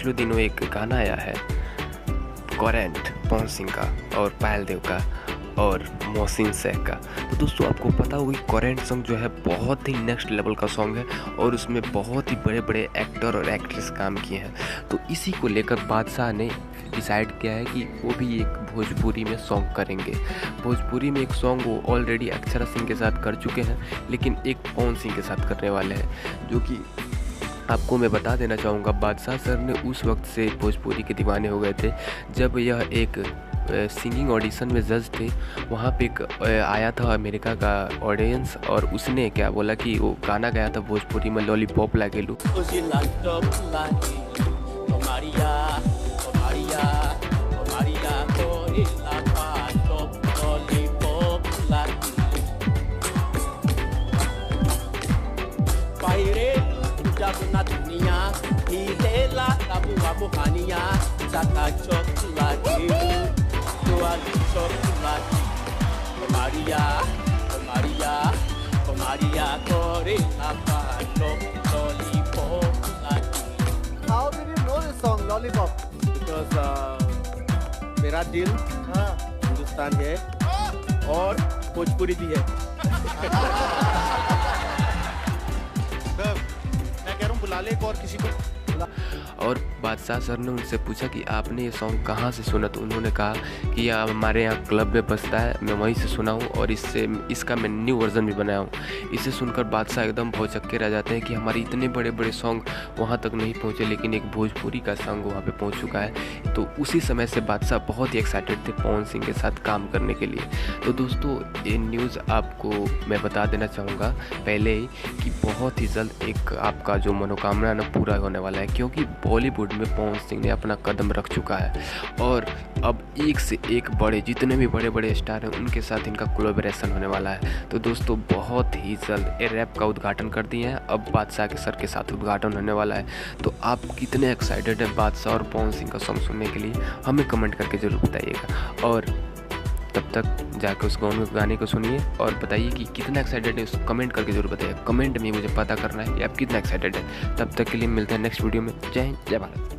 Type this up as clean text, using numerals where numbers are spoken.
पिछले दिनों एक गाना आया है करंट पवन सिंह का और पायल देव का और मोहसिन शेख का। तो दोस्तों आपको पता होगा कि करंट सॉन्ग जो है बहुत ही नेक्स्ट लेवल का सॉन्ग है और उसमें बहुत ही बड़े बड़े एक्टर और एक्ट्रेस काम किए हैं। तो इसी को लेकर बादशाह ने डिसाइड किया है कि वो भी एक भोजपुरी में सॉन्ग करेंगे। भोजपुरी में एक सॉन्ग वो ऑलरेडी अक्षरा सिंह के साथ कर चुके हैं, लेकिन एक पवन सिंह के साथ करने वाले हैं, जो कि आपको मैं बता देना चाहूँगा बादशाह सर ने उस वक्त से भोजपुरी के दीवाने हो गए थे जब यह एक सिंगिंग ऑडिशन में जज थे। वहाँ पे एक आया था अमेरिका का ऑडियंस और उसने क्या बोला कि वो गाना गाया था भोजपुरी में लॉलीपॉप लागे लू। na dunia hilela kabua buhania saka chocolate tuali chocolate Maria Maria Maria kore la pano lollipop like. How did you know this song Lollipop? Because मेरा दिल हिंदुस्तान है और भोजपुरी भी है। बुला ले और किसी को। और बादशाह सर ने उनसे पूछा कि आपने ये सॉन्ग कहाँ से सुना, तो उन्होंने कहा कि हमारे यहाँ क्लब में बजता है, मैं वहीं से सुना हूँ और इसका मैं न्यू वर्जन भी बनाया हूँ। इसे सुनकर बादशाह एकदम भौचक्के रह जाते हैं कि हमारे इतने बड़े बड़े सॉन्ग वहाँ तक नहीं पहुँचे, लेकिन एक भोजपुरी का सॉन्ग वहाँ पे पहुँच चुका है। तो उसी समय से बादशाह बहुत ही एक्साइटेड थे पवन सिंह के साथ काम करने के लिए। तो दोस्तों ये न्यूज़ आपको मैं बता देना चाहूँगा पहले ही कि बहुत ही जल्द एक आपका जो मनोकामना ना पूरा होने वाला है, क्योंकि बॉलीवुड में पवन सिंह ने अपना कदम रख चुका है और अब एक से एक बड़े जितने भी बड़े बड़े स्टार हैं उनके साथ इनका कोलैबोरेशन होने वाला है। तो दोस्तों बहुत ही जल्द ये रैप का उद्घाटन कर दिए हैं, अब बादशाह के सर के साथ उद्घाटन होने वाला है। तो आप कितने एक्साइटेड हैं बादशाह और पवन सिंह का सॉन्ग सुनने के लिए, हमें कमेंट करके ज़रूर बताइएगा। और तब तक जाकर उस गाने को सुनिए और बताइए कि कितना एक्साइटेड है, उसको कमेंट करके जरूर बताइए। कमेंट में मुझे पता करना है कि आप कितना एक्साइटेड है। तब तक के लिए मिलते हैं नेक्स्ट वीडियो में। जय हिंद, जय भारत।